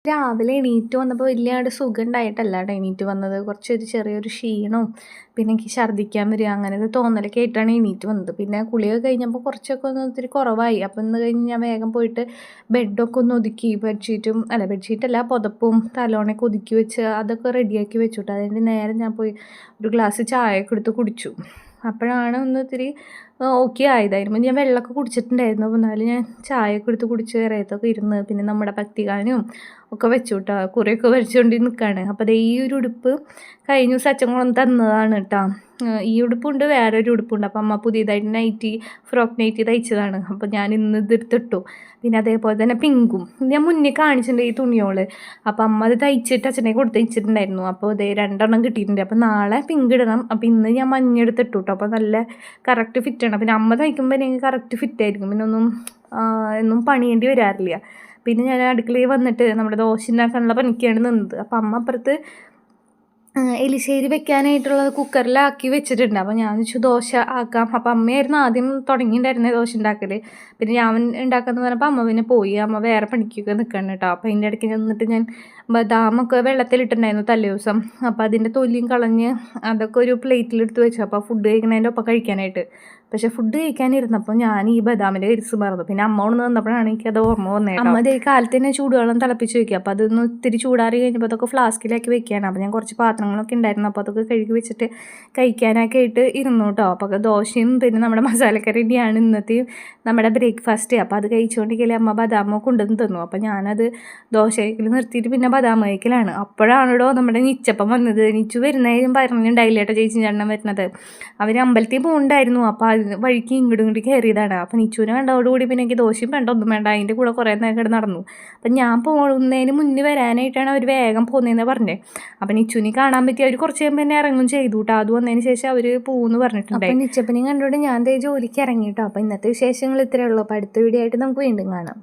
രാവിലെ എണീറ്റ് വന്നപ്പോൾ വലിയാണ്ട് സുഖം ഉണ്ടായിട്ടല്ല ട്ടോ എണീറ്റ് വന്നത്. കുറച്ചൊരു ചെറിയൊരു ക്ഷീണവും പിന്നെ എനിക്ക് ഛർദ്ദിക്കാൻ വരിക അങ്ങനെ ഒരു തോന്നലൊക്കെ ആയിട്ടാണ് എണീറ്റ് വന്നത്. പിന്നെ കുളിയൊക്കെ കഴിഞ്ഞപ്പോൾ കുറച്ചൊക്കെ ഒന്ന് ഇത്തിരി കുറവായി. അപ്പോൾ ഇന്ന് കഴിഞ്ഞ് ഞാൻ വേഗം പോയിട്ട് ബെഡൊക്കെ ഒന്ന് ഒതുക്കി ബെഡ്ഷീറ്റല്ല പുതപ്പും തലോണയൊക്കെ ഒതുക്കി വെച്ച് അതൊക്കെ റെഡിയാക്കി വെച്ചു ട്ടോ. അതിൻ്റെ നേരെ ഞാൻ പോയി ഒരു ഗ്ലാസ് ചായയൊക്കെ എടുത്ത് കുടിച്ചു. അപ്പോഴാണ് ഒന്ന് ഇത്തിരി ഓക്കെ ആയത്. അതിന് മുന്നേ ഞാൻ വെള്ളമൊക്കെ കുടിച്ചിട്ടുണ്ടായിരുന്നു. അപ്പോൾ എന്നാലും ഞാൻ ചായയൊക്കെ എടുത്ത് കുടിച്ച് ഇറയത്തൊക്കെ ഇരുന്ന് പിന്നെ നമ്മുടെ ഭക്തിഗാനവും ഒക്കെ വെച്ചു കേട്ടോ. കുറിയൊക്കെ വരച്ചുകൊണ്ട് നിൽക്കുകയാണ്. അപ്പോൾ ദേ ഈ ഒരു ഉടുപ്പ് കഴിഞ്ഞ ദിവസം അച്ഛൻ കൊണ്ടുവന്ന് തന്നതാണ് കേട്ടോ. ഈ ഉടുപ്പുണ്ട് വേറൊരു ഉടുപ്പുണ്ട്. അപ്പോൾ അമ്മ പുതിയതായിട്ട് ഫ്രോക്ക് നൈറ്റി തയ്ച്ചതാണ്. അപ്പോൾ ഞാൻ ഇന്ന് ഇതെടുത്തിട്ടു. പിന്നെ അതേപോലെ തന്നെ പിങ്കും ഞാൻ മുന്നേ കാണിച്ചിട്ടുണ്ട് ഈ തുണിയോള്. അപ്പോൾ അമ്മ അത് തയ്ച്ചിട്ട് അച്ഛനെ കൊടുത്തയച്ചിട്ടുണ്ടായിരുന്നു. അപ്പോൾ ഇതേ 2 കിട്ടിയിട്ടുണ്ട്. അപ്പോൾ നാളെ പിങ്ക് ഇടണം. അപ്പോൾ ഇന്ന് ഞാൻ മഞ്ഞ എടുത്തിട്ടു കേട്ടോ. അപ്പോൾ നല്ല കറക്റ്റ് ഫിറ്റാണ്. പിന്നെ അമ്മ തയ്ക്കുമ്പോൾ എനിക്ക് കറക്റ്റ് ഫിറ്റായിരിക്കും. പിന്നെ എന്നും പണിയേണ്ടി വരാറില്ല. പിന്നെ ഞാൻ അടുക്കളയിൽ വന്നിട്ട് നമ്മുടെ ദോശ ഉണ്ടാക്കാനുള്ള പണിക്കാണ് നിന്നത്. അപ്പം അമ്മ അപ്പുറത്ത് എലിശ്ശേരി വെക്കാനായിട്ടുള്ളത് കുക്കറിലാക്കി വെച്ചിട്ടുണ്ട്. അപ്പോൾ ഞാൻ വെച്ചു ദോശ ആക്കാം. അപ്പോൾ അമ്മയായിരുന്നു ആദ്യം തുടങ്ങിയിട്ടുണ്ടായിരുന്നത് ദോശ ഉണ്ടാക്കൽ. പിന്നെ ഞാൻ ഉണ്ടാക്കാമെന്ന് പറഞ്ഞപ്പോൾ അമ്മ പിന്നെ പോയി. അമ്മ വേറെ പണിക്കൊക്കെ നിൽക്കണം കേട്ടോ. അപ്പോൾ അതിൻ്റെ ഇടയ്ക്ക് നിന്നിട്ട് ഞാൻ ബദാമൊക്കെ വെള്ളത്തിലിട്ടുണ്ടായിരുന്നു തലേ ദിവസം. അപ്പോൾ അതിൻ്റെ തൊലിയും കളഞ്ഞ് അതൊക്കെ ഒരു പ്ലേറ്റിലെടുത്ത് വെച്ചു. അപ്പോൾ ഫുഡ് കഴിക്കുന്നതിൻ്റെ ഒപ്പം കഴിക്കാനായിട്ട്. പക്ഷേ ഫുഡ് കഴിക്കാനിരുന്നപ്പോൾ ഞാൻ ഈ ബദാമിൻ്റെ കരിസ് മറന്നു. പിന്നെ അമ്മ കൊണ്ട് വന്നപ്പോഴാണ് എനിക്കത് ഓർമ്മ വന്നത്. അമ്മ അതേ കാലത്ത് തന്നെ ചൂടുവെള്ളം തിളപ്പിച്ച് വയ്ക്കുക. അപ്പോൾ അതൊന്ന് ഇത്തിരി ചൂടാറി കഴിഞ്ഞപ്പോൾ അതൊക്കെ ഫ്ലാസ്കിലാക്കി വെക്കുകയാണ്. അപ്പോൾ ഞാൻ കുറച്ച് പാത്രങ്ങളൊക്കെ ഉണ്ടായിരുന്നു. അപ്പോൾ അതൊക്കെ കഴുകി വെച്ചിട്ട് കഴിക്കാനൊക്കെ ആയിട്ട് ഇരുന്നു കേട്ടോ. അപ്പോൾ ദോശയും പിന്നെ നമ്മുടെ മസാലക്കറിൻ്റെയാണ് ഇന്നത്തെയും നമ്മുടെ ബ്രേക്ക്ഫാസ്റ്റ്. അപ്പോൾ അത് കഴിച്ചുകൊണ്ടിരിക്കലേ അമ്മ ബദാമോ കൊണ്ടുവന്ന് തന്നു. അപ്പോൾ ഞാനത് ദോശ കഴിക്കൽ നിർത്തിയിട്ട് പിന്നെ ബദാം കഴിക്കലാണ്. അപ്പോഴാണല്ലോ നമ്മുടെ നിച്ചപ്പം വന്നത്. നിച്ചു വരുന്നതിനും പറഞ്ഞിട്ടുണ്ടായില്ല കേട്ടോ ചേച്ചി ചേട്ടൻ വരുന്നത്. അവർ അമ്പലത്തിൽ പോകുന്നുണ്ടായിരുന്നു. അപ്പോൾ വഴിക്ക് ഇങ്ങോട്ട് കയറിയതാണ്. അപ്പോൾ നിച്ചുവിനെ കണ്ടതോടുകൂടി പിന്നെ എനിക്ക് ദോശയും വേണ്ട ഒന്നും വേണ്ട. അതിൻ്റെ കൂടെ കുറേ നേരം നടന്നു. അപ്പം ഞാൻ പോകുന്നതിന് മുന്നേ വരാനായിട്ടാണ് അവർ വേഗം പോകുന്നതെന്ന് പറഞ്ഞത്. അപ്പം നിച്ചുവിനെ കാണാൻ പറ്റി. അവർ കുറച്ച് കഴിയുമ്പോൾ തന്നെ ഇറങ്ങും ചെയ്തു കേട്ടോ. അത് വന്നതിന് ശേഷം അവർ പോകുമെന്ന് പറഞ്ഞിട്ടുണ്ട്. അപ്പം നിച്ചപ്പനെയും കണ്ടുകൊണ്ട് ഞാൻ ജോലിക്ക് ഇറങ്ങി കേട്ടോ. അപ്പോൾ ഇന്നത്തെ വിശേഷങ്ങൾ ഇത്രയേ ഉള്ളൂ. അപ്പോൾ അടുത്ത വീഡിയോ ആയിട്ട് നമുക്ക് വീണ്ടും കാണാം.